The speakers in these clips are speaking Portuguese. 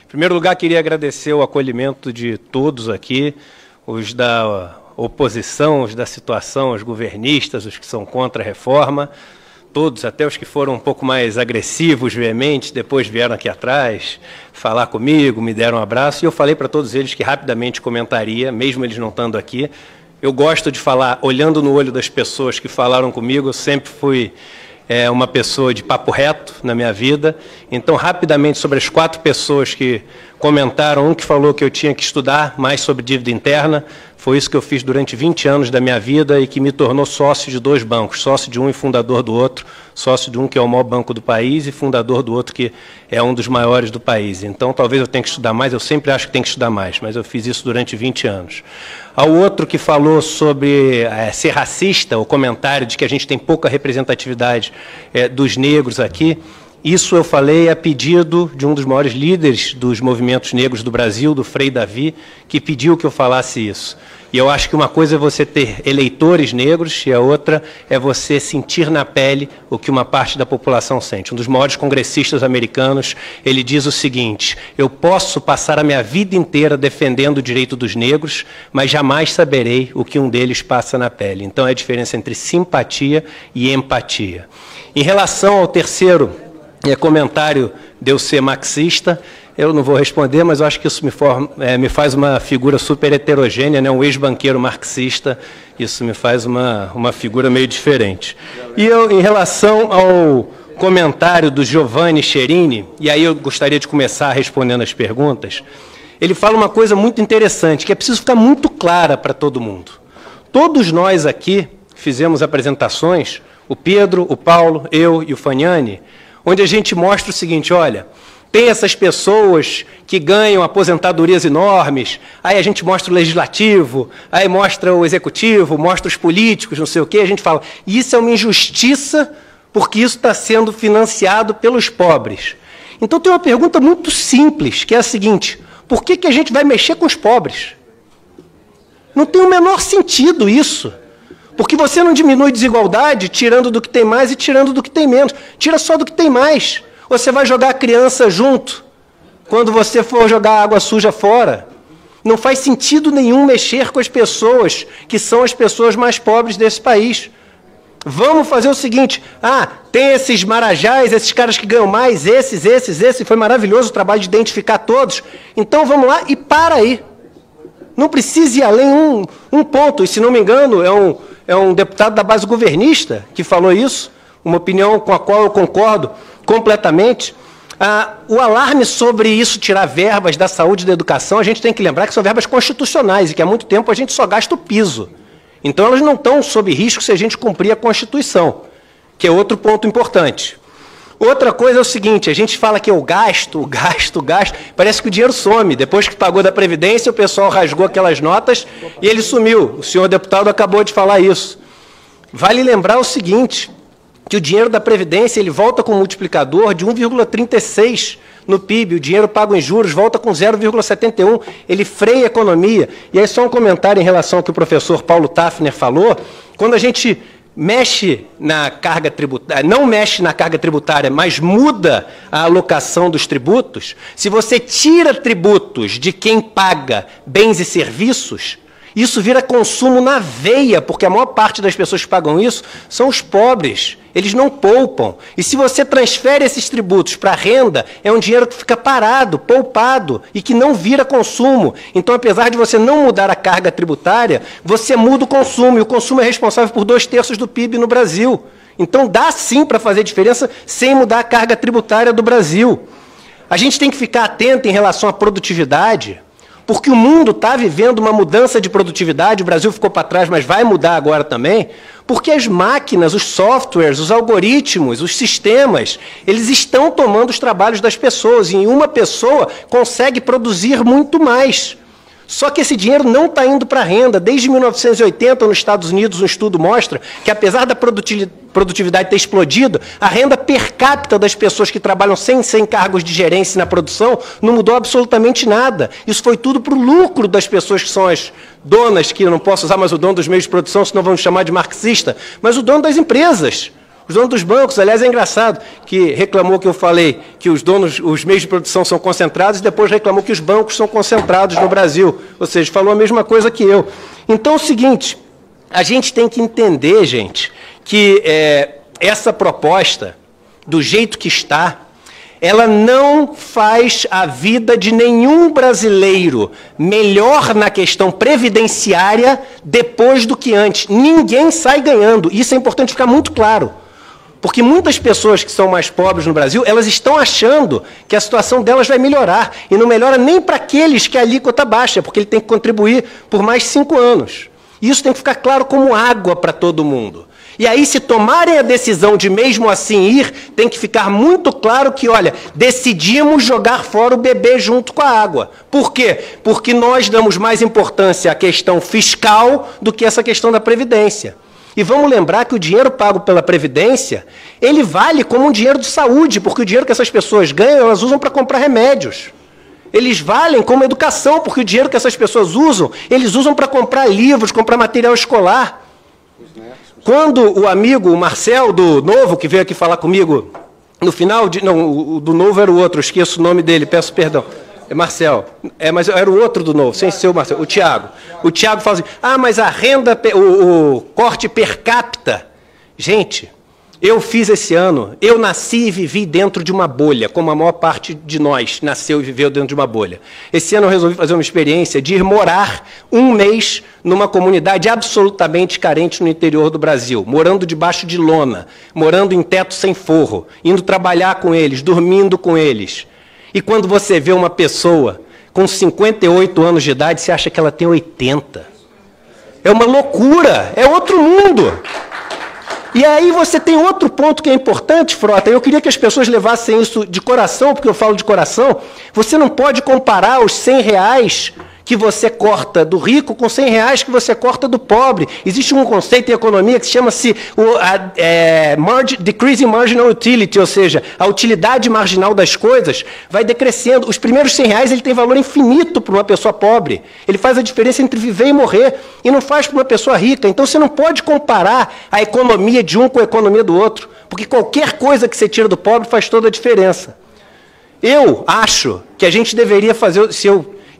Em primeiro lugar, queria agradecer o acolhimento de todos aqui, os da oposição, os da situação, os governistas, os que são contra a reforma, todos, até os que foram um pouco mais agressivos, veementes, depois vieram aqui atrás falar comigo, me deram um abraço, e eu falei para todos eles que rapidamente comentaria, mesmo eles não estando aqui. Eu gosto de falar olhando no olho das pessoas que falaram comigo, eu sempre fui uma pessoa de papo reto na minha vida. Então, rapidamente, sobre as 4 pessoas que comentaram, um que falou que eu tinha que estudar mais sobre dívida interna, foi isso que eu fiz durante 20 anos da minha vida e que me tornou sócio de 2 bancos, sócio de um e fundador do outro, sócio de um que é o maior banco do país e fundador do outro que é um dos maiores do país. Então, talvez eu tenha que estudar mais, eu sempre acho que tem que estudar mais, mas eu fiz isso durante 20 anos. Ao outro que falou sobre ser racista, o comentário de que a gente tem pouca representatividade dos negros aqui, isso eu falei a pedido de um dos maiores líderes dos movimentos negros do Brasil, do Frei Davi, que pediu que eu falasse isso. E eu acho que uma coisa é você ter eleitores negros e a outra é você sentir na pele o que uma parte da população sente. Um dos maiores congressistas americanos, ele diz o seguinte: eu posso passar a minha vida inteira defendendo o direito dos negros, mas jamais saberei o que um deles passa na pele. Então é a diferença entre simpatia e empatia. Em relação ao terceiro comentário de eu ser marxista, eu não vou responder, mas eu acho que isso me faz uma figura super heterogênea, né? Um ex-banqueiro marxista, isso me faz uma figura meio diferente. E eu, em relação ao comentário do Giovanni Cherini, e aí eu gostaria de começar respondendo as perguntas, ele fala uma coisa muito interessante, que é preciso ficar muito clara para todo mundo. Todos nós aqui fizemos apresentações, o Pedro, o Paulo, eu e o Fagnani, onde a gente mostra o seguinte: olha, tem essas pessoas que ganham aposentadorias enormes, aí a gente mostra o legislativo, aí mostra o executivo, mostra os políticos, não sei o quê, a gente fala, isso é uma injustiça porque isso está sendo financiado pelos pobres. Então tem uma pergunta muito simples, que é a seguinte: por que a gente vai mexer com os pobres? Não tem o menor sentido isso. Porque você não diminui desigualdade tirando do que tem mais e tirando do que tem menos. Tira só do que tem mais. Você vai jogar a criança junto quando você for jogar água suja fora. Não faz sentido nenhum mexer com as pessoas que são as pessoas mais pobres desse país. Vamos fazer o seguinte: tem esses marajás, esses caras que ganham mais, esses, foi maravilhoso o trabalho de identificar todos. Então vamos lá e para aí. Não precisa ir além um ponto, e se não me engano é um deputado da base governista que falou isso, uma opinião com a qual eu concordo completamente. O alarme sobre isso tirar verbas da saúde e da educação, a gente tem que lembrar que são verbas constitucionais e que há muito tempo a gente só gasta o piso. Então elas não estão sob risco se a gente cumprir a Constituição, que é outro ponto importante. Outra coisa é o seguinte: a gente fala que eu gasto, parece que o dinheiro some. Depois que pagou da Previdência, o pessoal rasgou aquelas notas e ele sumiu. O senhor deputado acabou de falar isso. Vale lembrar o seguinte, que o dinheiro da Previdência ele volta com um multiplicador de 1,36 no PIB, o dinheiro pago em juros volta com 0,71, ele freia a economia. E aí só um comentário em relação ao que o professor Paulo Tafner falou: quando a gente mexe na carga tributária, não mexe na carga tributária, mas muda a alocação dos tributos, se você tira tributos de quem paga bens e serviços, isso vira consumo na veia, porque a maior parte das pessoas que pagam isso são os pobres. Eles não poupam. E se você transfere esses tributos para a renda, é um dinheiro que fica parado, poupado, e que não vira consumo. Então, apesar de você não mudar a carga tributária, você muda o consumo, e o consumo é responsável por 2/3 do PIB no Brasil. Então, dá sim para fazer diferença sem mudar a carga tributária do Brasil. A gente tem que ficar atento em relação à produtividade, porque o mundo está vivendo uma mudança de produtividade, o Brasil ficou para trás, mas vai mudar agora também, porque as máquinas, os softwares, os algoritmos, os sistemas, eles estão tomando os trabalhos das pessoas, e uma pessoa consegue produzir muito mais. Só que esse dinheiro não está indo para a renda. Desde 1980, nos Estados Unidos, um estudo mostra que, apesar da produtividade ter explodido, a renda per capita das pessoas que trabalham sem cargos de gerência na produção não mudou absolutamente nada. Isso foi tudo para o lucro das pessoas que são as donas, que eu não posso usar mais o dono dos meios de produção, senão vão me chamar de marxista, mas o dono das empresas. Os donos dos bancos, aliás, é engraçado, que reclamou que eu falei que os meios de produção são concentrados e depois reclamou que os bancos são concentrados no Brasil. Ou seja, falou a mesma coisa que eu. Então, é o seguinte, a gente tem que entender, gente, que essa proposta, do jeito que está, ela não faz a vida de nenhum brasileiro melhor na questão previdenciária depois do que antes. Ninguém sai ganhando. Isso é importante ficar muito claro. Porque muitas pessoas que são mais pobres no Brasil, elas estão achando que a situação delas vai melhorar. E não melhora nem para aqueles que a alíquota baixa, porque ele tem que contribuir por mais 5 anos. Isso tem que ficar claro como água para todo mundo. E aí, se tomarem a decisão de mesmo assim ir, tem que ficar muito claro que, olha, decidimos jogar fora o bebê junto com a água. Por quê? Porque nós damos mais importância à questão fiscal do que essa questão da Previdência. E vamos lembrar que o dinheiro pago pela Previdência, ele vale como um dinheiro de saúde, porque o dinheiro que essas pessoas ganham, elas usam para comprar remédios. Eles valem como educação, porque o dinheiro que essas pessoas usam, eles usam para comprar livros, comprar material escolar. Quando o amigo, o Marcel, do Novo, que veio aqui falar comigo, no final, não, o do Novo era o outro, eu esqueço o nome dele, peço perdão. É Marcel. Mas era o outro do Novo, sem ser o Marcel, o Tiago. O Tiago fala assim, mas a renda, o corte per capita. Gente, eu fiz esse ano, eu nasci e vivi dentro de uma bolha, como a maior parte de nós nasceu e viveu dentro de uma bolha. Esse ano eu resolvi fazer uma experiência de ir morar 1 mês numa comunidade absolutamente carente no interior do Brasil, morando debaixo de lona, morando em teto sem forro, indo trabalhar com eles, dormindo com eles. E quando você vê uma pessoa com 58 anos de idade, você acha que ela tem 80. É uma loucura, é outro mundo. E aí você tem outro ponto que é importante, Frota, eu queria que as pessoas levassem isso de coração, porque eu falo de coração, você não pode comparar os R$100 que você corta do rico com R$100 que você corta do pobre. Existe um conceito em economia que chama-se Decreasing Marginal Utility, ou seja, a utilidade marginal das coisas vai decrescendo. Os primeiros R$100 ele tem valor infinito para uma pessoa pobre. Ele faz a diferença entre viver e morrer, e não faz para uma pessoa rica. Então você não pode comparar a economia de um com a economia do outro, porque qualquer coisa que você tira do pobre faz toda a diferença. Eu acho que a gente deveria fazer,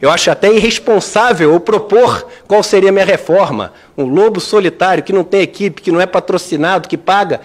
eu acho até irresponsável eu propor qual seria a minha reforma. Um lobo solitário que não tem equipe, que não é patrocinado, que paga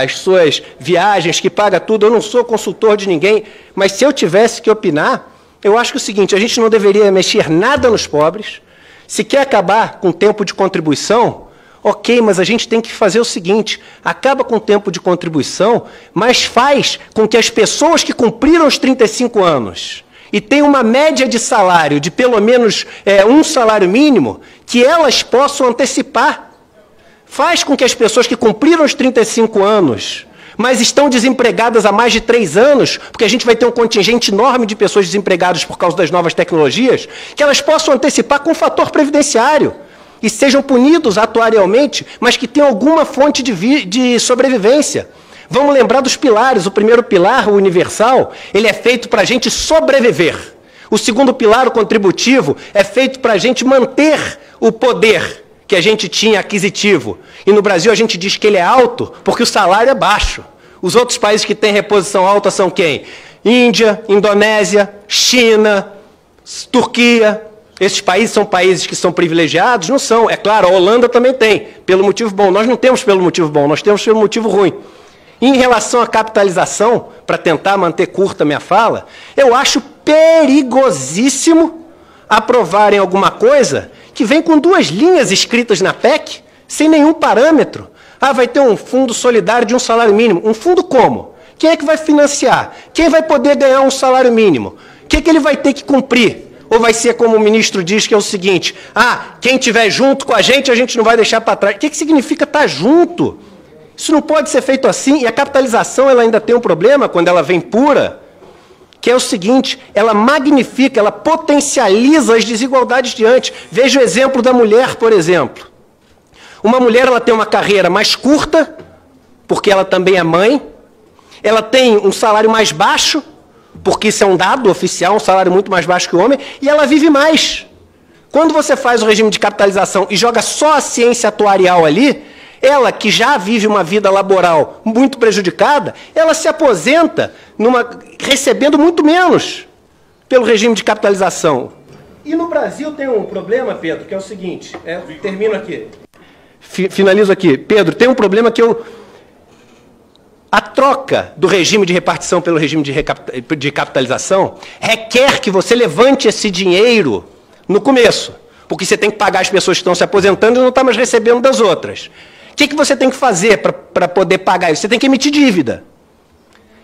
as suas viagens, que paga tudo. Eu não sou consultor de ninguém, mas se eu tivesse que opinar, eu acho que é o seguinte, a gente não deveria mexer nada nos pobres. Se quer acabar com o tempo de contribuição, ok, mas a gente tem que fazer o seguinte, acaba com o tempo de contribuição, mas faz com que as pessoas que cumpriram os 35 anos... e tem uma média de salário de pelo menos um salário mínimo, que elas possam antecipar. Faz com que as pessoas que cumpriram os 35 anos, mas estão desempregadas há mais de 3 anos, porque a gente vai ter um contingente enorme de pessoas desempregadas por causa das novas tecnologias, que elas possam antecipar com o fator previdenciário e sejam punidos atuarialmente, mas que tenham alguma fonte de sobrevivência. Vamos lembrar dos pilares. O primeiro pilar, o universal, ele é feito para a gente sobreviver. O segundo pilar, o contributivo, é feito para a gente manter o poder que a gente tinha aquisitivo. E no Brasil a gente diz que ele é alto porque o salário é baixo. Os outros países que têm reposição alta são quem? Índia, Indonésia, China, Turquia. Esses países são países que são privilegiados? Não são. É claro, a Holanda também tem, pelo motivo bom. Nós não temos pelo motivo bom, nós temos pelo motivo ruim. Em relação à capitalização, para tentar manter curta a minha fala, eu acho perigosíssimo aprovarem alguma coisa que vem com 2 linhas escritas na PEC, sem nenhum parâmetro. Vai ter um fundo solidário de um salário mínimo. Um fundo como? Quem é que vai financiar? Quem vai poder ganhar um salário mínimo? O que ele vai ter que cumprir? Ou vai ser como o ministro diz, que é o seguinte, quem estiver junto com a gente não vai deixar para trás. O que significa estar junto? Isso não pode ser feito assim, e a capitalização ela ainda tem um problema, quando ela vem pura, que é o seguinte, ela magnifica, ela potencializa as desigualdades diante. Veja o exemplo da mulher, por exemplo. Uma mulher ela tem uma carreira mais curta, porque ela também é mãe, ela tem um salário mais baixo, porque isso é um dado oficial, um salário muito mais baixo que o homem, e ela vive mais. Quando você faz o regime de capitalização e joga só a ciência atuarial ali, Ela, que já vive uma vida laboral muito prejudicada, ela se aposenta recebendo muito menos pelo regime de capitalização. E no Brasil tem um problema, Pedro, que é o seguinte, termino aqui, finalizo aqui. Pedro, tem um problema que a troca do regime de repartição pelo regime de capitalização requer que você levante esse dinheiro no começo, porque você tem que pagar as pessoas que estão se aposentando e não está mais recebendo das outras. O que você tem que fazer para poder pagar isso? Você tem que emitir dívida.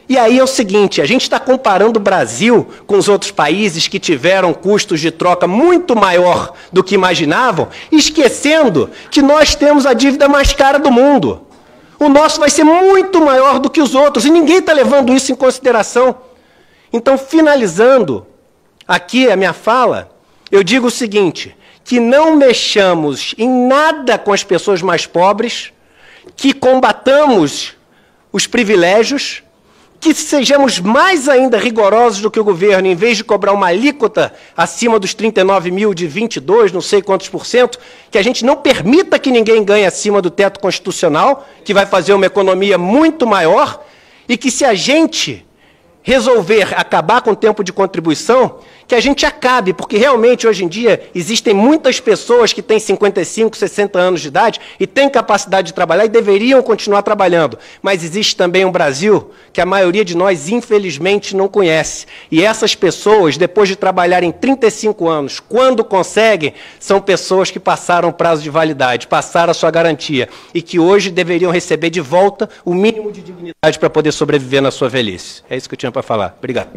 E aí é o seguinte, a gente está comparando o Brasil com os outros países que tiveram custos de troca muito maior do que imaginavam, esquecendo que nós temos a dívida mais cara do mundo. O nosso vai ser muito maior do que os outros, e ninguém está levando isso em consideração. Então, finalizando aqui a minha fala, eu digo o seguinte, que não mexamos em nada com as pessoas mais pobres, que combatamos os privilégios, que sejamos mais ainda rigorosos do que o governo, em vez de cobrar uma alíquota acima dos 39 mil de 22, não sei quantos por cento, que a gente não permita que ninguém ganhe acima do teto constitucional, que vai fazer uma economia muito maior, e que se a gente resolver acabar com o tempo de contribuição, que a gente acabe, porque realmente hoje em dia existem muitas pessoas que têm 55, 60 anos de idade e têm capacidade de trabalhar e deveriam continuar trabalhando. Mas existe também um Brasil que a maioria de nós, infelizmente, não conhece. E essas pessoas, depois de trabalharem 35 anos, quando conseguem, são pessoas que passaram o prazo de validade, passaram a sua garantia e que hoje deveriam receber de volta o mínimo de dignidade para poder sobreviver na sua velhice. É isso que eu tinha para falar. Obrigado.